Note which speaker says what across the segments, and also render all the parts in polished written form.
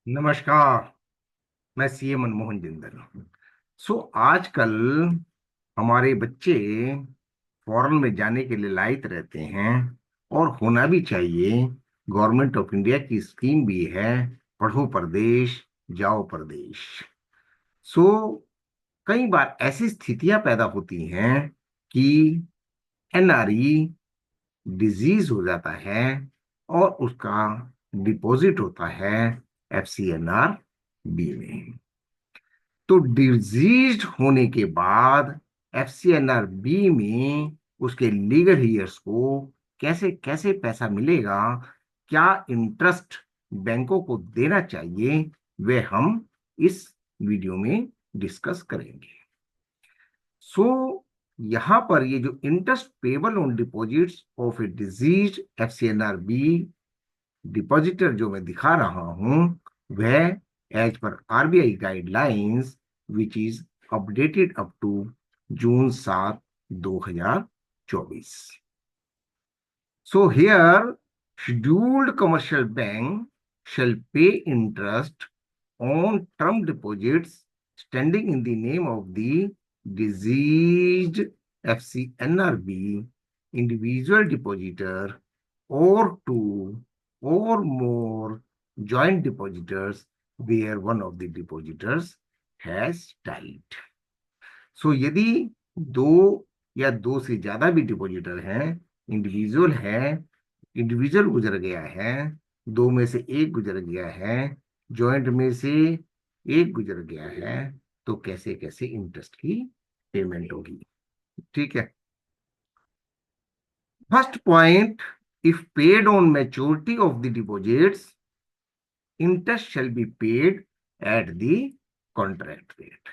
Speaker 1: नमस्कार। मैं सीए मनमोहन जिंदल। आजकल हमारे बच्चे फॉरेन में जाने के लिए लायक रहते हैं और होना भी चाहिए। गवर्नमेंट ऑफ इंडिया की स्कीम भी है, पढ़ो परदेश जाओ परदेश। सो कई बार ऐसी स्थितियां पैदा होती हैं कि एनआरई डिजीज हो जाता है और उसका डिपॉजिट होता है एफसीएनआर बी में। तो डिजीज होने के बाद एफसीएनआर बी में उसके लीगल ईयर्स को कैसे कैसे पैसा मिलेगा, क्या इंटरेस्ट बैंकों को देना चाहिए, वे हम इस वीडियो में डिस्कस करेंगे। सो यहां पर ये जो interest payable on deposits of a disease FCNR B depositor जो मैं दिखा रहा हूं, वह as per RBI guidelines which is updated up to June 7, 2024। So here, scheduled commercial bank shall pay interest on term deposits standing in the name of the deceased FCNRB individual depositor or two or more joint depositors where one of the depositors has died. यदि दो या दो से ज्यादा भी depositor हैं, individual है, individual गुजर गया है, दो में से एक गुजर गया है, जॉइंट में से एक गुजर गया है, तो कैसे कैसे इंटरेस्ट की पेमेंट होगी। ठीक है। First point, if paid on maturity of the deposits interest shall be paid at the contract rate.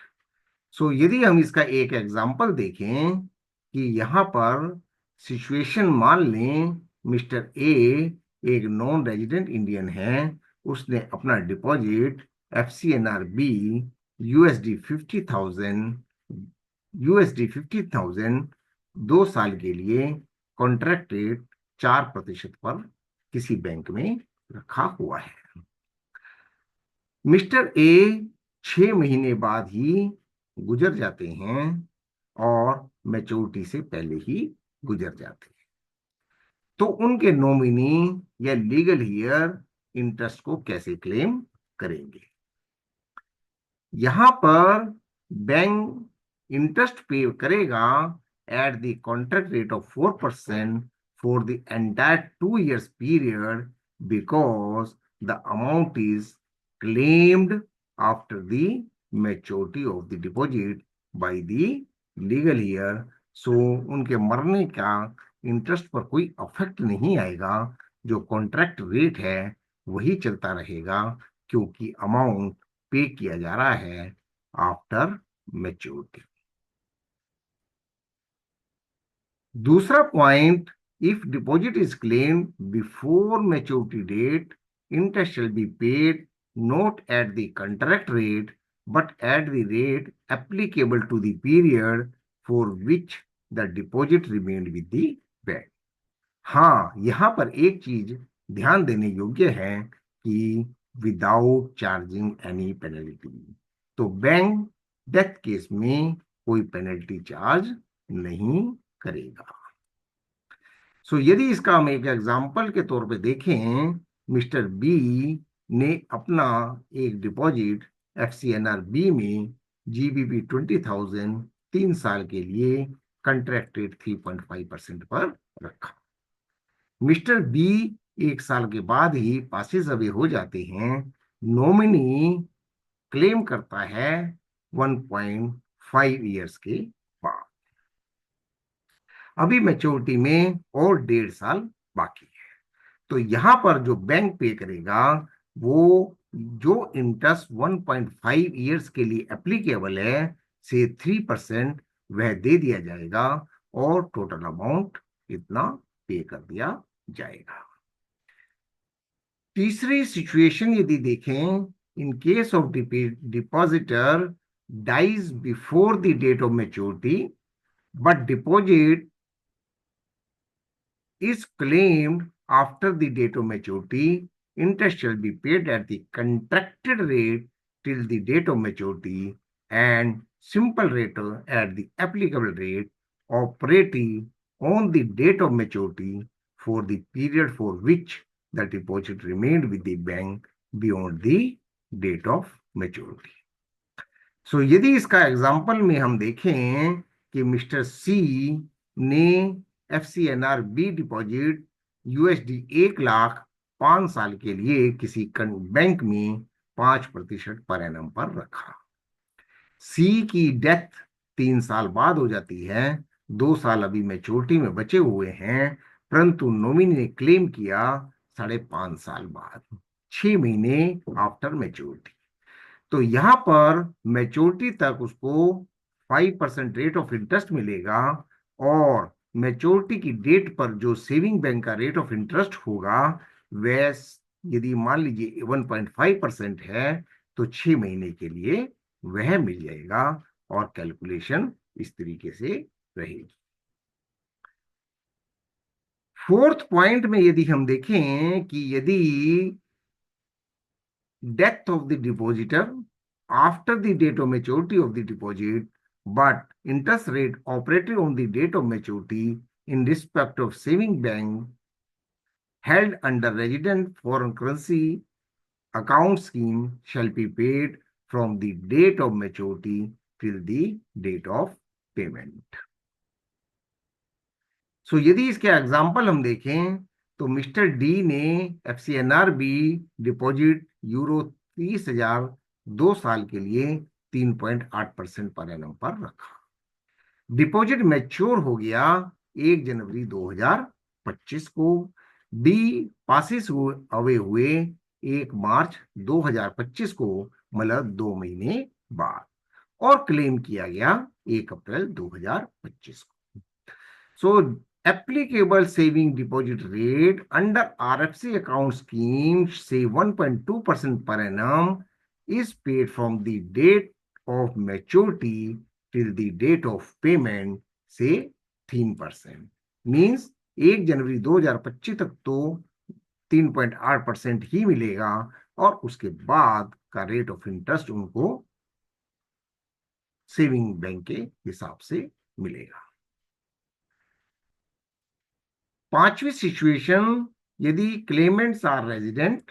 Speaker 1: यदि हम इसका एक एग्जाम्पल देखें कि यहां पर सिचुएशन मान लें, मिस्टर ए एक नॉन रेजिडेंट इंडियन है, उसने अपना डिपॉजिट एफसीएनआर बी यूएसडी 50,000 दो साल के लिए कॉन्ट्रैक्ट रेट 4% पर किसी बैंक में रखा हुआ है। मिस्टर ए 6 महीने बाद ही गुजर जाते हैं और मैच्योरिटी से पहले ही गुजर जाते हैं, तो उनके नॉमिनी या लीगल हियर इंटरेस्ट को कैसे क्लेम करेंगे। यहां पर बैंक इंटरेस्ट पे करेगा at the contract rate of 4% for the entire 2 years period because the amount is claimed after the maturity of the deposit by the legal year. उनके मरने का इंटरेस्ट पर कोई अफेक्ट नहीं आएगा, जो कॉन्ट्रैक्ट रेट है वही चलता रहेगा, क्योंकि अमाउंट पे किया जा रहा है आफ्टर मैच्योरिटी। दूसरा point, if deposit is claimed before maturity date interest shall be paid not at the contract rate but at the rate applicable to the period for which the deposit remained with the bank. हाँ, यहां पर एक चीज ध्यान देने योग्य है कि विदाउट चार्जिंग एनी पेनल्टी, तो बैंक डेथ केस में कोई पेनल्टी चार्ज नहीं करेगा। यदि इसका हम एक एग्जांपल के तौर पे देखें, मिस्टर बी ने अपना एक डिपॉजिट एफसीएनआर बी में जीबीपी 20,000 3 साल के लिए कंट्रैक्टेड 3.5% पर रखा। मिस्टर बी 1 साल के बाद ही पासेस अवे हो जाते हैं, नॉमिनी क्लेम करता है 1.5 ईयर्स के बाद। अभी मैच्योरिटी में और 1.5 साल बाकी है, तो यहां पर जो बैंक पे करेगा वो जो इंटरेस्ट 1.5 ईयर्स के लिए एप्लीकेबल है से 3% वह दे दिया जाएगा और टोटल अमाउंट इतना पे कर दिया जाएगा। तीसरी सिचुएशन यदि देखें, in case of depositor dies before the date of maturity but deposit is claimed after the date of maturity, interest shall be paid at the contracted rate till the date of maturity, and simple rate at the applicable rate operating on the date of maturity for the period for which the deposit remained with the bank beyond the date of maturity. सो यदि इसका example में हम देखें कि mister सी ने FCNR-B deposit USD 1 lakh 5 साल के लिए किसी बैंक में 5% पर एनम पर रखा। सी की डेथ 3 साल बाद हो जाती है, 2 साल अभी मैच्योरिटी में बचे हुए हैं, परंतु नॉमिनी ने क्लेम किया 5.5 साल बाद, 6 महीने आफ्टर मैच्योरिटी। तो यहां पर मैच्योरिटी तक उसको 5% रेट ऑफ इंटरेस्ट मिलेगा, और मैच्योरिटी की डेट पर जो सेविंग बैंक का रेट ऑफ इंटरेस्ट होगा वह, यदि मान लीजिए 1.5% है, तो 6 महीने के लिए वह मिल जाएगा, और कैलकुलेशन इस तरीके से रहेगी। फोर्थ पॉइंट में यदि हम देखें कि यदि death of the depositor after the date of maturity of the deposit, but interest rate operated on the date of maturity in respect of saving bank held under resident foreign currency account scheme shall be paid from the date of maturity till the date of payment. सो यदि इसके example हम देखें तो mister D ने FCNR-B deposit €30,000 2 साल के लिए 3.8% per annum पर रखा। डिपॉजिट मैच्योर हो गया 1 जनवरी 2025 को। डी पासिस अवे हुए 1 मार्च 2025 को, मतलब 2 महीने बाद, और क्लेम किया गया 1 अप्रैल 2025 को। सो applicable saving deposit rate under RFC account scheme, say 1.2% per annum, is paid from the date of maturity till the date of payment, say 3%. Means 1 जनवरी 2025 तक तो 3.8% ही मिलेगा, और उसके बाद का रेट ऑफ इंटरेस्ट उनको सेविंग बैंक के हिसाब से मिलेगा। पांचवी सिचुएशन, यदि claimants are resident,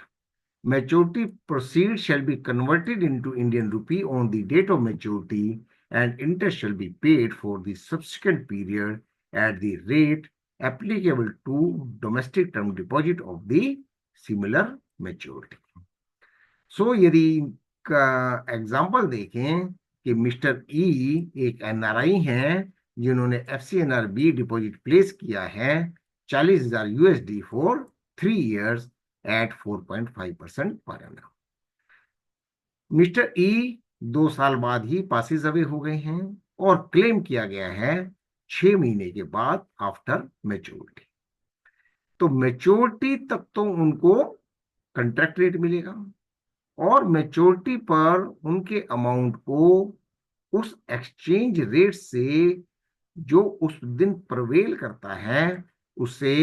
Speaker 1: maturity proceeds shall be converted into Indian rupee on the date of maturity, and interest shall be paid for the subsequent period at the rate applicable to domestic term deposit of the similar maturity. So यदि का example देखें कि mister ई एक NRI हैं जिन्होंने FCNR-B deposit place किया है 40,000 USD for 3 years at 4.5% per annum. Mister ई 2 साल बाद ही पासिस अवे हो गए हैं, और क्लेम किया गया है 6 महीने के बाद आफ्टर मैच्योरिटी। तो मैच्योरिटी तक तो उनको कंट्रैक्ट रेट मिलेगा, और मैच्योरिटी पर उनके अमाउंट को उस एक्सचेंज रेट से जो उस दिन प्रवेल करता है उसे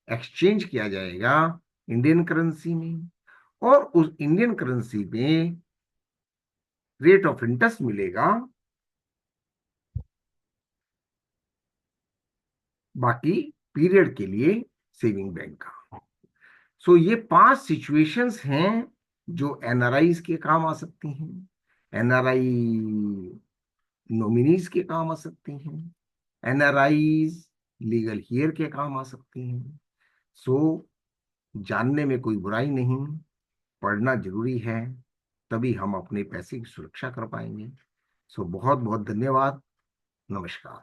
Speaker 1: एक्सचेंज किया जाएगा इंडियन करेंसी में, और उस इंडियन करेंसी में रेट ऑफ इंटरेस्ट मिलेगा बाकी पीरियड के लिए सेविंग बैंक का। सो ये 5 सिचुएशंस हैं जो NRIs के काम आ सकती हैं, NRI नॉमिनीज के काम आ सकती हैं, NRIs लीगल हियर के काम आ सकती हैं। सो जानने में कोई बुराई नहीं, पढ़ना जरूरी है, तभी हम अपने पैसे की सुरक्षा कर पाएंगे। सो बहुत बहुत धन्यवाद, नमस्कार।